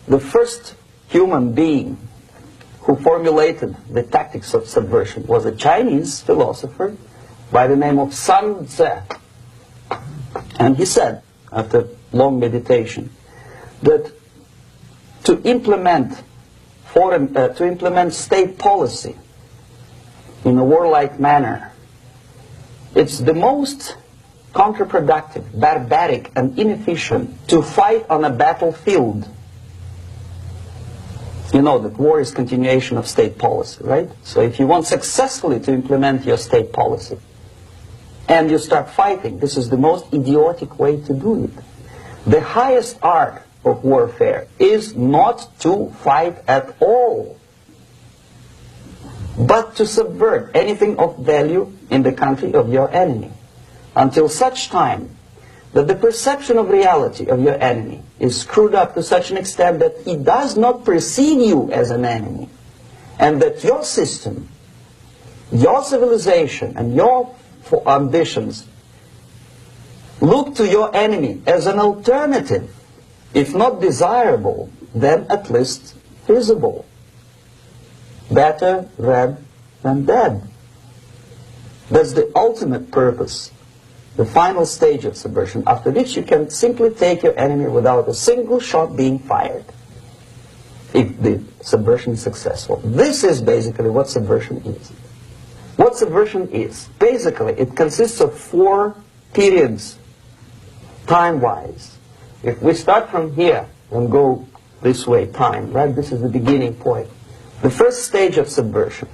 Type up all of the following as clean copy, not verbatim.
the first human being who formulated the tactics of subversion was a Chinese philosopher by the name of Sun Tzu. And he said, after long meditation, that to implement state policy in a warlike manner, it's the most counterproductive, barbaric, and inefficient to fight on a battlefield. You know that war is continuation of state policy, right? So if you want successfully to implement your state policy and you start fighting, this is the most idiotic way to do it. The highest art of warfare is not to fight at all, but to subvert anything of value in the country of your enemy, until such time that the perception of reality of your enemy is screwed up to such an extent that he does not perceive you as an enemy, and that your system, your civilization, and your ambitions look to your enemy as an alternative, if not desirable, then at least feasible. Better red than dead. That's the ultimate purpose, the final stage of subversion, after which you can simply take your enemy without a single shot being fired, if the subversion is successful. This is basically what subversion is. What subversion is, basically, it consists of 4 periods, time-wise. If we start from here and go this way, time, right? This is the beginning point. The first stage of subversion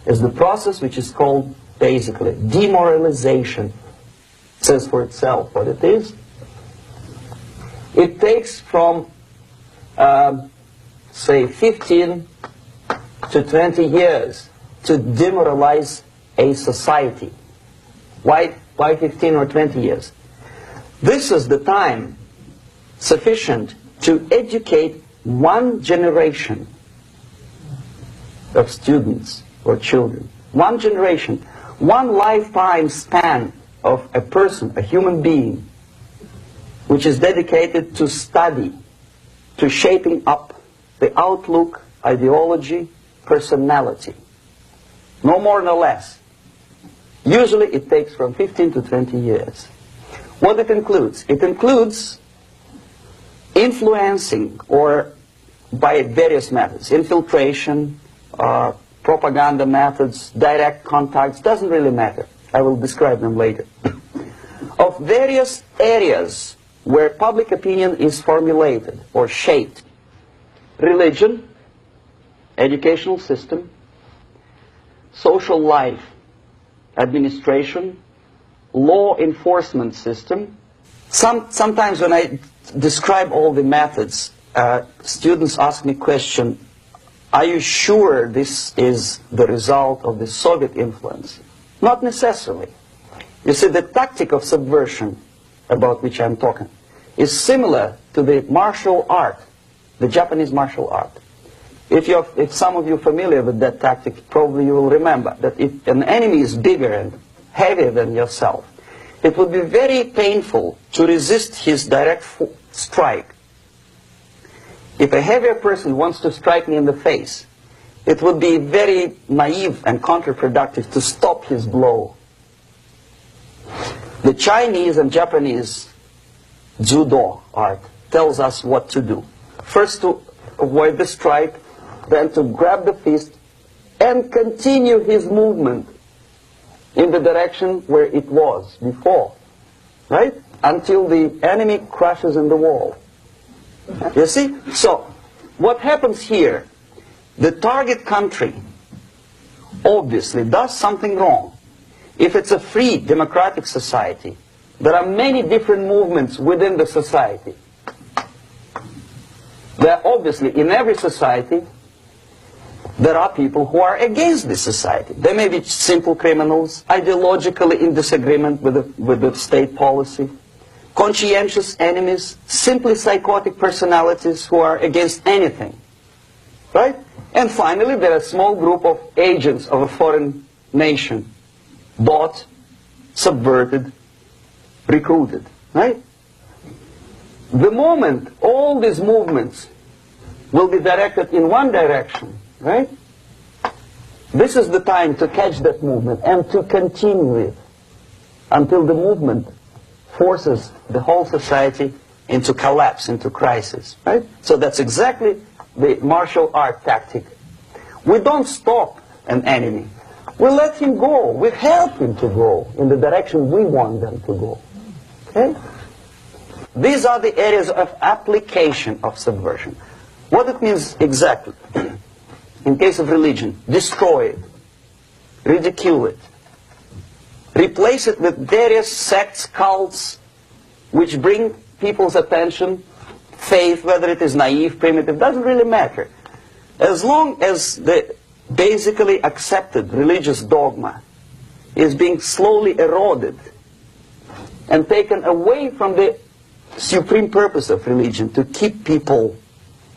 is the process which is called, basically, demoralization. It says for itself what it is. It takes from, say, 15 to 20 years to demoralize a society. Why 15 or 20 years? This is the time sufficient to educate one generation of students or children. One generation, one lifetime span of a person, a human being, which is dedicated to study, to shaping up the outlook, ideology, personality. No more, no less. Usually it takes from 15 to 20 years. What it includes? It includes influencing, or by various methods, infiltration, propaganda methods, direct contacts, doesn't really matter. I will describe them later. Of various areas where public opinion is formulated or shaped. Religion, educational system, social life, administration, law enforcement system. Sometimes when I describe all the methods, students ask me question, are you sure this is the result of the Soviet influence? Not necessarily. You see, the tactic of subversion, about which I'm talking, is similar to the martial art, the Japanese martial art. If some of you are familiar with that tactic, probably you will remember that if an enemy is bigger and heavier than yourself, it would be very painful to resist his direct strike. If a heavier person wants to strike me in the face, it would be very naive and counterproductive to stop his blow. The Chinese and Japanese judo art tells us what to do. First to avoid the strike, then to grab the fist and continue his movement in the direction where it was before, right? Until the enemy crashes in the wall. You see? So, what happens here? The target country obviously does something wrong. If it's a free democratic society, there are many different movements within the society. There obviously, in every society, there are people who are against this society. They may be simple criminals, ideologically in disagreement with the state policy, conscientious enemies, simply psychotic personalities who are against anything. Right? And finally, there are a small group of agents of a foreign nation, bought, subverted, recruited. Right? The moment all these movements will be directed in one direction, right? This is the time to catch that movement and to continue it until the movement forces the whole society into collapse, into crisis, right? So that's exactly the martial art tactic. We don't stop an enemy. We let him go. We help him to go in the direction we want them to go. Okay? These are the areas of application of subversion. What it means exactly? In case of religion, destroy it, ridicule it, replace it with various sects, cults, which bring people's attention, faith, whether it is naive, primitive, doesn't really matter. As long as the basically accepted religious dogma is being slowly eroded and taken away from the supreme purpose of religion, to keep people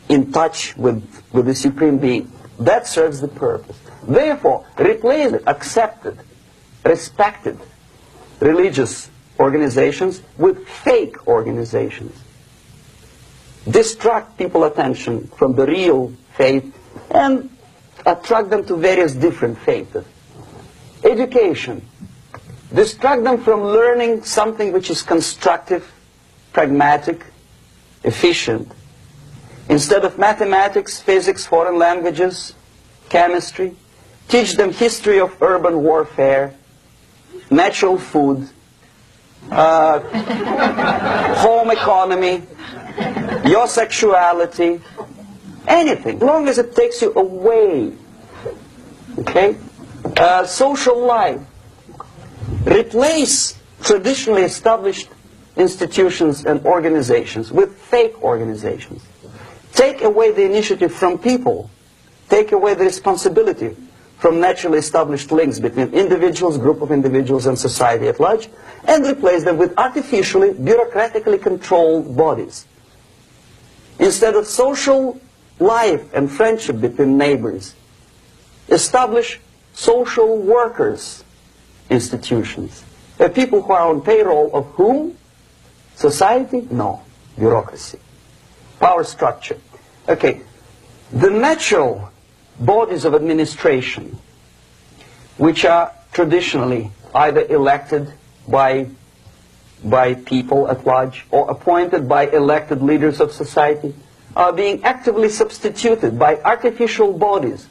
in touch with the supreme being, that serves the purpose. Therefore, replace it, accepted, respected religious organizations with fake organizations. Distract people's attention from the real faith and attract them to various different faiths. Education. Distract them from learning something which is constructive, pragmatic, efficient. Instead of mathematics, physics, foreign languages, chemistry, teach them history of urban warfare, natural food, home economy, your sexuality, anything, as long as it takes you away, okay? Social life. Replace traditionally established institutions and organizations with fake organizations. Take away the initiative from people. Take away the responsibility from naturally established links between individuals, group of individuals, and society at large, and replace them with artificially, bureaucratically controlled bodies. Instead of social life and friendship between neighbors, establish social workers institutions. People who are on payroll of whom? Society? No. Bureaucracy. Power structure. Okay. The natural bodies of administration, which are traditionally either elected by people at large or appointed by elected leaders of society, are being actively substituted by artificial bodies.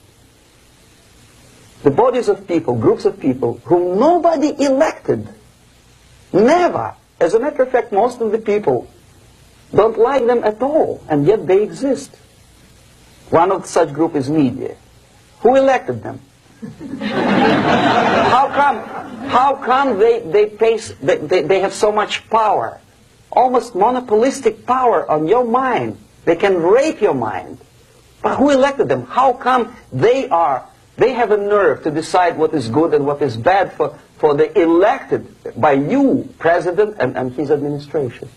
The bodies of people, groups of people, whom nobody elected. Never. As a matter of fact, most of the people don't like them at all, and yet they exist. One of such group is media. Who elected them? How come they have so much power? Almost monopolistic power on your mind. They can rape your mind. But who elected them? How come they have a nerve to decide what is good and what is bad for the elected by you, president, and his administration?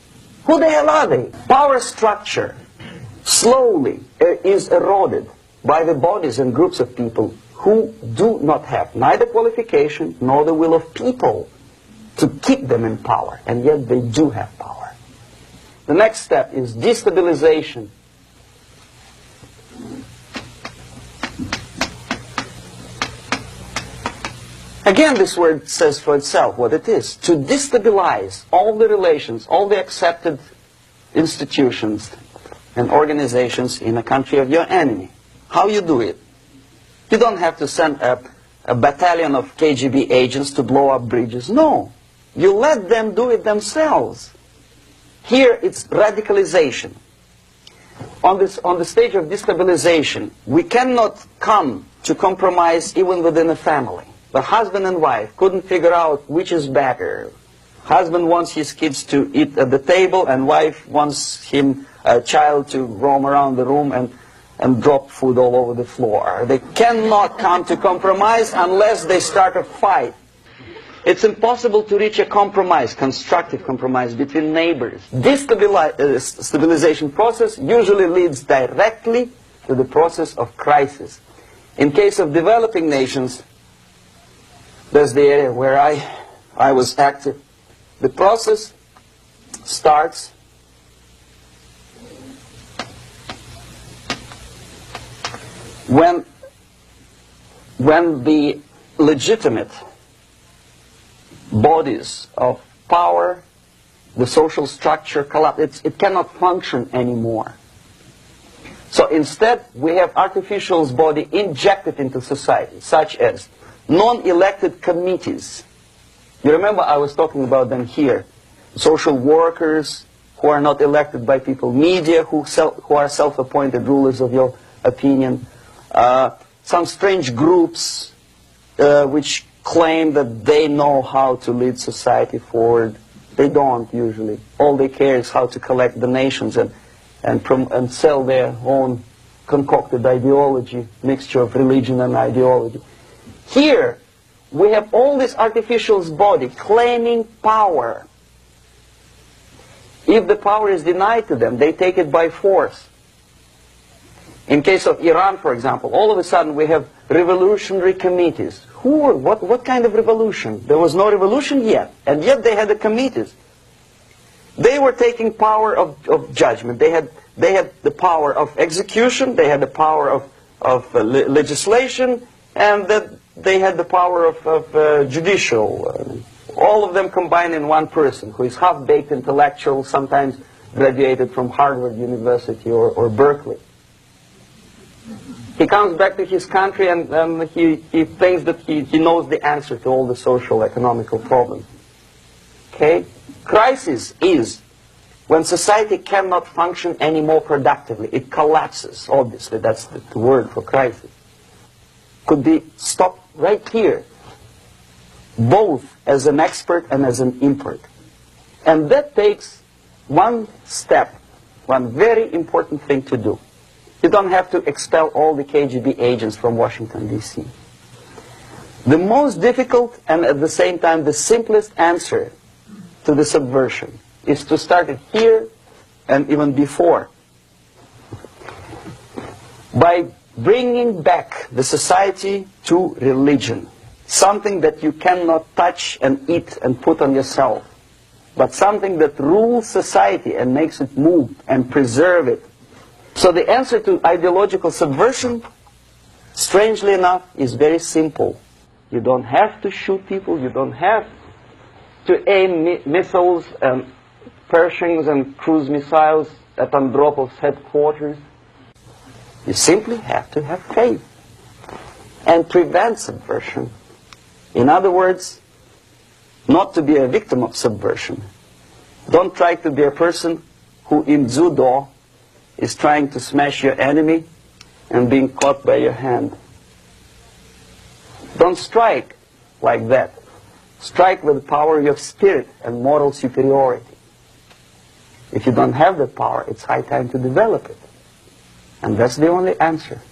Who the hell are they? Power structure slowly is eroded by the bodies and groups of people who do not have neither qualification nor the will of people to keep them in power, and yet they do have power. The next step is destabilization. Again, this word says for itself what it is. To destabilize all the relations, all the accepted institutions and organizations in a country of your enemy. How you do it? You don't have to send a battalion of KGB agents to blow up bridges. No. You let them do it themselves. Here it's radicalization. On the stage of destabilization, we cannot come to compromise even within a family. The husband and wife couldn't figure out which is better. Husband wants his kids to eat at the table, and wife wants a child to roam around the room and drop food all over the floor. They cannot come to compromise unless they start a fight. It's impossible to reach a compromise, constructive compromise between neighbors. This stabilization process usually leads directly to the process of crisis. In case of developing nations, that's the area where I was active. The process starts when the legitimate bodies of power, the social structure collapse, it cannot function anymore. So instead, we have artificial body injected into society, such as non-elected committees. You remember I was talking about them here. Social workers who are not elected by people, media who are self-appointed rulers of your opinion, some strange groups which claim that they know how to lead society forward. They don't usually. All they care is how to collect donations and sell their own concocted ideology, mixture of religion and ideology. Here, we have all this artificial body claiming power. If the power is denied to them, they take it by force. In case of Iran, for example, all of a sudden we have revolutionary committees. What kind of revolution? There was no revolution yet, and yet they had the committees. They were taking power of judgment. They had the power of execution, they had the power of legislation, and they had the power of judicial. All of them combined in one person, who is half-baked intellectual, sometimes graduated from Harvard University or Berkeley. He comes back to his country and he thinks that he knows the answer to all the social, economical problems. Okay? Crisis is when society cannot function any more productively. It collapses, obviously. That's the word for crisis. Could be stopped right here, both as an expert and as an import. And that takes one step, one very important thing to do. You don't have to expel all the KGB agents from Washington, D.C. The most difficult and at the same time the simplest answer to the subversion is to start it here and even before, by bringing back the society to religion, something that you cannot touch and eat and put on yourself, but something that rules society and makes it move and preserve it. So the answer to ideological subversion, strangely enough, is very simple. You don't have to shoot people, you don't have to aim missiles and Pershings and cruise missiles at Andropov's headquarters. You simply have to have faith and prevent subversion. In other words, not to be a victim of subversion. Don't try to be a person who in judo is trying to smash your enemy and being caught by your hand. Don't strike like that. Strike with the power of your spirit and moral superiority. If you don't have that power, it's high time to develop it. And that's the only answer.